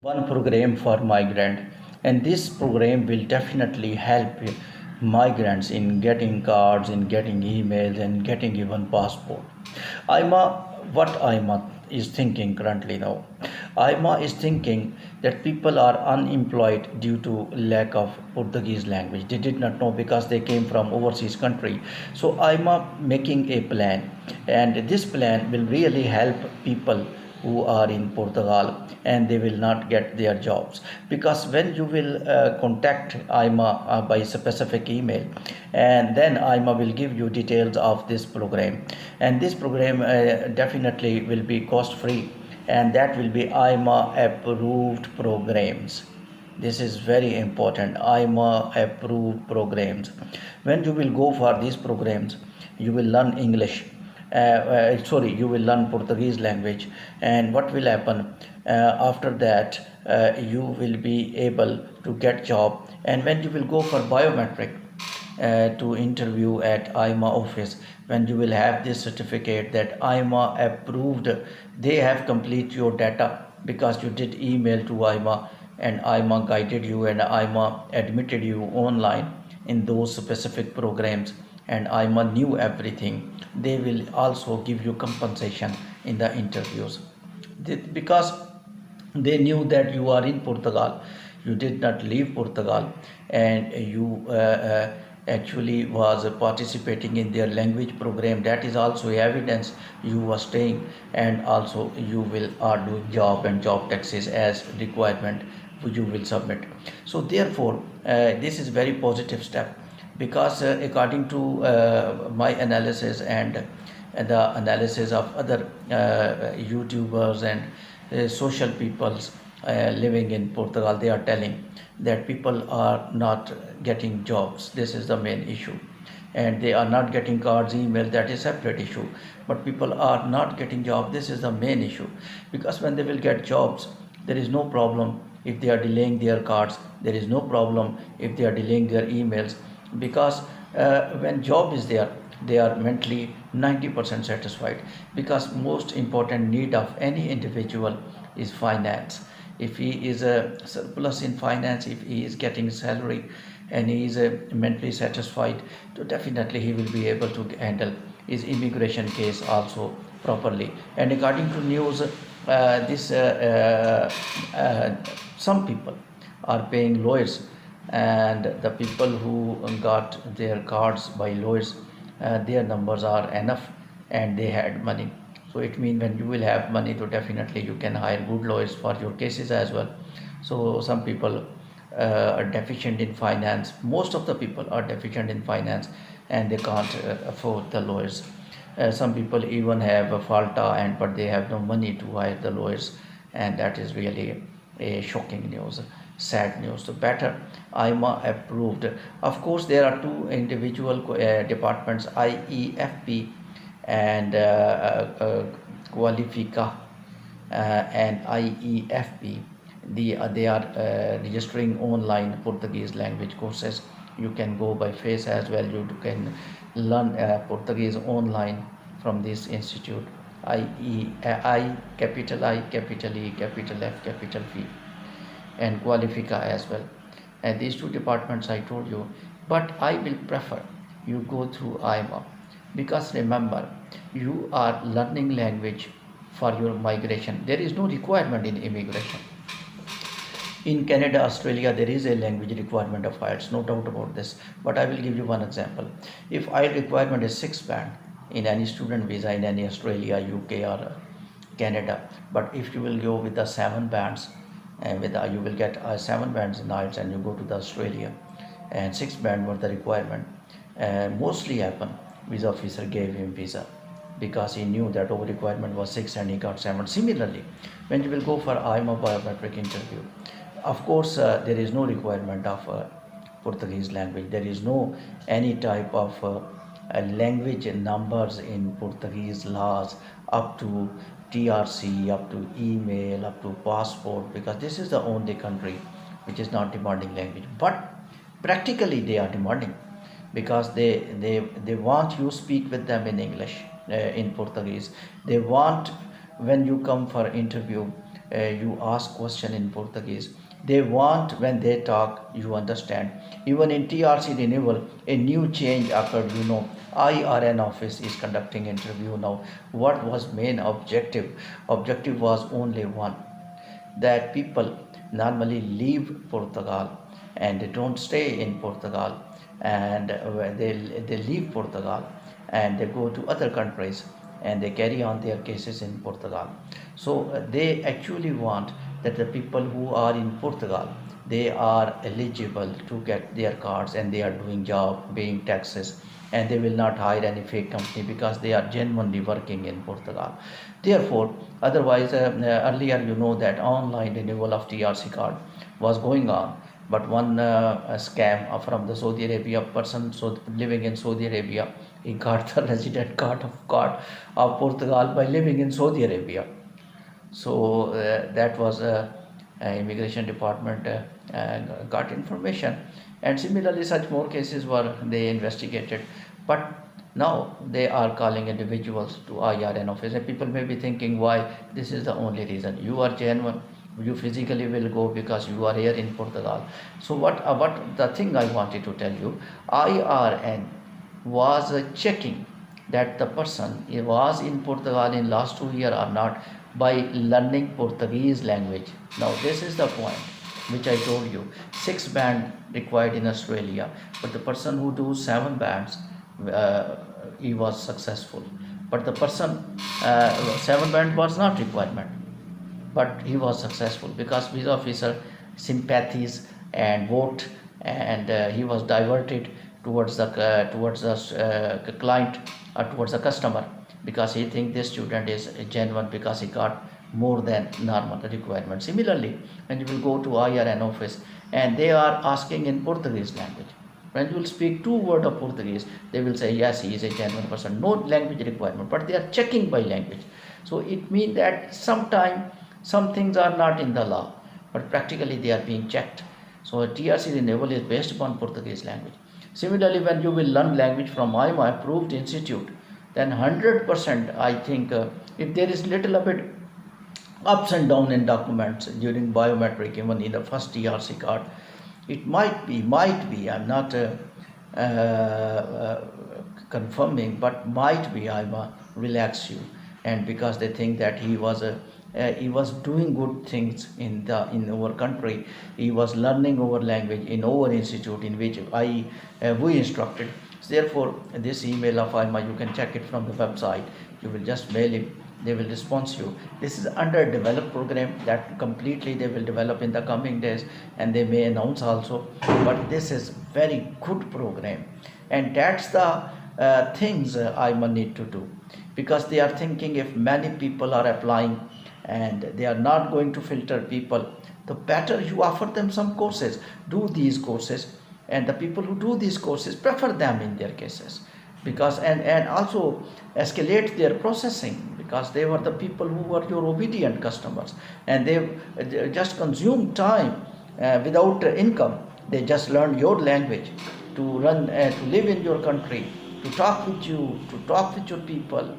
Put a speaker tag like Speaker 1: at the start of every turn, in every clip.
Speaker 1: one program for migrant, and this program will definitely help migrants in getting cards, in getting emails, and getting even passport. IMA, what IMA is thinking currently now? IMA is thinking that people are unemployed due to lack of Portuguese language. They did not know because they came from overseas country. So IMA making a plan, and this plan will really help people who are in Portugal, and they will not get their jobs, because when you will contact IMA by specific email, and then IMA will give you details of this program, and this program definitely will be cost free, and that will be IMA approved programs. This is very important. IMA approved programs. When you will go for these programs, you will learn English. You will learn Portuguese language, and what will happen after that? You will be able to get job, and when you will go for biometric to interview at IMA office, when you will have this certificate that IMA approved, they have complete your data because you did email to IMA, and IMA guided you, and IMA admitted you online in those specific programs, and IMA knew everything. They will also give you compensation in the interviews, because they knew that you are in Portugal, you did not leave Portugal, and you actually was participating in their language program. That is also evidence you were staying, and also you will are doing job and job taxes as requirement you will submit. So therefore this is very positive step, because according to my analysis and the analysis of other YouTubers and social peoples living in Portugal, they are telling that people are not getting jobs. This is the main issue, and they are not getting cards, email. That is separate issue, but people are not getting job. This is the main issue, because when they will get jobs, there is no problem if they are delaying their cards. There is no problem if they are delaying their emails, because when job is there, they are mentally 90% satisfied, because most important need of any individual is finance. If he is a surplus in finance, if he is getting salary, and he is mentally satisfied, so definitely he will be able to handle his immigration case also properly. And according to news, this some people are paying lawyers, and the people who got their cards by lawyers, their numbers are enough, and they had money. So it means when you will have money, so definitely you can hire good lawyers for your cases as well. So some people are deficient in finance. Most of the people are deficient in finance, and they can't afford the lawyers. Some people even have a falta, and but they have no money to hire the lawyers, and that is really a shocking news, sad news. So better IMA approved. Of course, there are two individual departments, IEFP and Qualifica and IEFP. They are registering online Portuguese language courses. You can go by face as well. You can learn Portuguese online from this institute. I, capital I, capital E, capital F, capital V, and Qualifica as well. And these two departments I told you, but I will prefer you go through IMA, because remember, you are learning language for your migration. There is no requirement in immigration. In Canada, Australia, there is a language requirement of IELTS, no doubt about this. But I will give you one example. If IELTS requirement is 6 band in any student visa in any Australia, UK, or Canada, but if you will go with the 7 bands, and you will get 7 bands in IELTS, and you go to the Australia, and 6 band was the requirement. Mostly happen, visa officer gave him visa, because he knew that over requirement was 6 and he got 7. Similarly, when you will go for IMA biometric interview, of course there is no requirement of Portuguese language. There is no any type of language numbers in Portuguese laws up to TRC, up to email, up to passport, because this is the only country which is not demanding language. But practically they are demanding, because they want you speak with them in English, in Portuguese. They want, when you come for interview, you ask question in Portuguese. They want when they talk, you understand. Even in TRC renewal, a new change occurred. IRN office is conducting interview now. What was main objective? Objective was only one, that people normally leave Portugal and they don't stay in Portugal, and they leave Portugal and they go to other countries and they carry on their cases in Portugal. So they actually want that the people who are in Portugal, they are eligible to get their cards and they are doing job, paying taxes, and they will not hire any fake company because they are genuinely working in Portugal. Therefore, otherwise, earlier that online renewal of TRC card was going on, but one scam from the Saudi Arabia person, living in Saudi Arabia, he got the resident card of Portugal by living in Saudi Arabia. So that was immigration department got information, and similarly such more cases were they investigated. But now they are calling individuals to IRN office, and people may be thinking why this is the only reason. You are genuine, you physically will go because you are here in Portugal. So what the thing I wanted to tell you, IRN was checking that the person was in Portugal in last 2 years or not by learning Portuguese language. Now this is the point which I told you. 6 band required in Australia, but the person who do 7 bands, he was successful. But the person 7 band was not requirement, but he was successful because visa officer sympathies and vote, and he was diverted towards the client or towards the customer, because he think this student is genuine because he got more than normal requirement. Similarly, when you will go to IRN office and they are asking in Portuguese language, when you will speak 2 words of Portuguese, they will say yes, he is a genuine person, no language requirement, but they are checking by language. So it means that sometimes some things are not in the law, but practically they are being checked. So TRC renewal is based upon Portuguese language. Similarly, when you will learn language from AIMA approved institute, then 100% I think if there is little a bit ups and down in documents during biometric, even in the first TRC card, it might be, I'm not confirming, but might be IMA relax you, and because they think that he was doing good things in our country, he was learning our language in our institute in which we instructed. Therefore, this email of IMA, you can check it from the website. You will just mail him, they will respond you. This is under developed program that completely they will develop in the coming days, and they may announce also. But this is very good program, and that's the things IMA need to do, because they are thinking if many people are applying and they are not going to filter people, the better you offer them some courses, do these courses, and the people who do these courses prefer them in their cases, because and also escalate their processing, because they were the people who were your obedient customers, and they just consume time without income. They just learn your language to to live in your country, to talk with you, to talk with your people,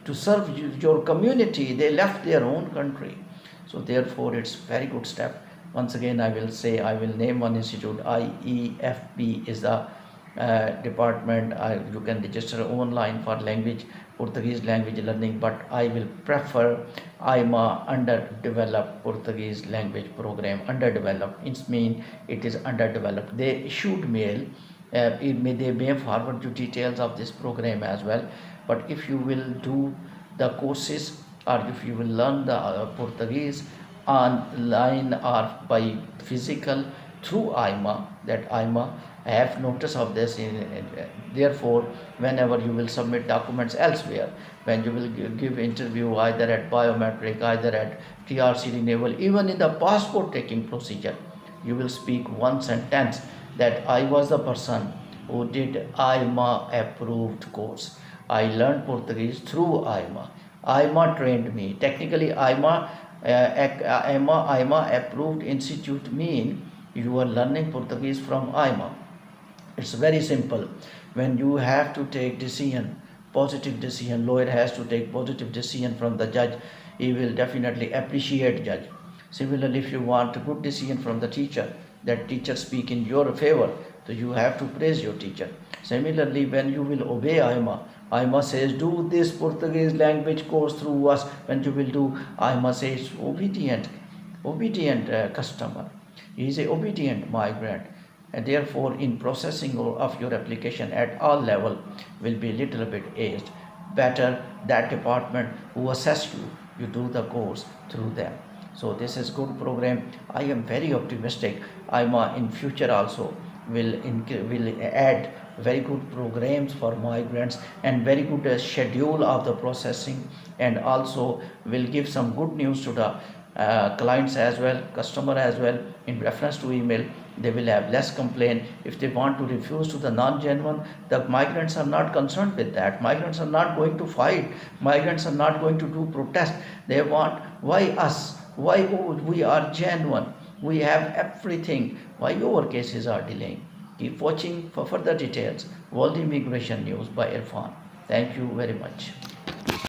Speaker 1: to serve your community. They left their own country. So therefore it's very good step. Once again I will say, I will name one institute. IEFP is the department. You can register online for language, Portuguese language learning, but I will prefer IMA underdeveloped Portuguese language program. Underdeveloped, it means it is underdeveloped. They should mail, they may forward you details of this program as well. But if you will do the courses, or if you will learn the Portuguese online or by physical through IMA, that IMA have notice of this therefore whenever you will submit documents elsewhere, when you will give interview either at biometric, either at TRC renewal, even in the passport taking procedure, you will speak one sentence that I was the person who did IMA approved course. I learned Portuguese through IMA. IMA trained me. Technically, IMA approved institute mean you are learning Portuguese from IMA. It's very simple. When you have to take decision, positive decision, lawyer has to take positive decision from the judge, he will definitely appreciate judge. Similarly, if you want a good decision from the teacher, that teacher speak in your favor, so you have to praise your teacher. Similarly, when you will obey IMA, IMA says do this Portuguese language course through us. When you will do, IMA says obedient customer. He is a obedient migrant, and therefore in processing of your application at all level will be little bit aged. Better that department who assess you, you do the course through them. So this is good program. I am very optimistic. IMA in future also will add very good programs for migrants and very good schedule of the processing, and also will give some good news to the clients as well, customer as well, in reference to email. They will have less complaint. If they want to refuse to the non-genuine, the migrants are not concerned with that. Migrants are not going to fight. Migrants are not going to do protest. They want, why us? Why we are genuine? We have everything. Why our cases are delaying? Keep watching for further details. World Immigration News by Irfan. Thank you very much.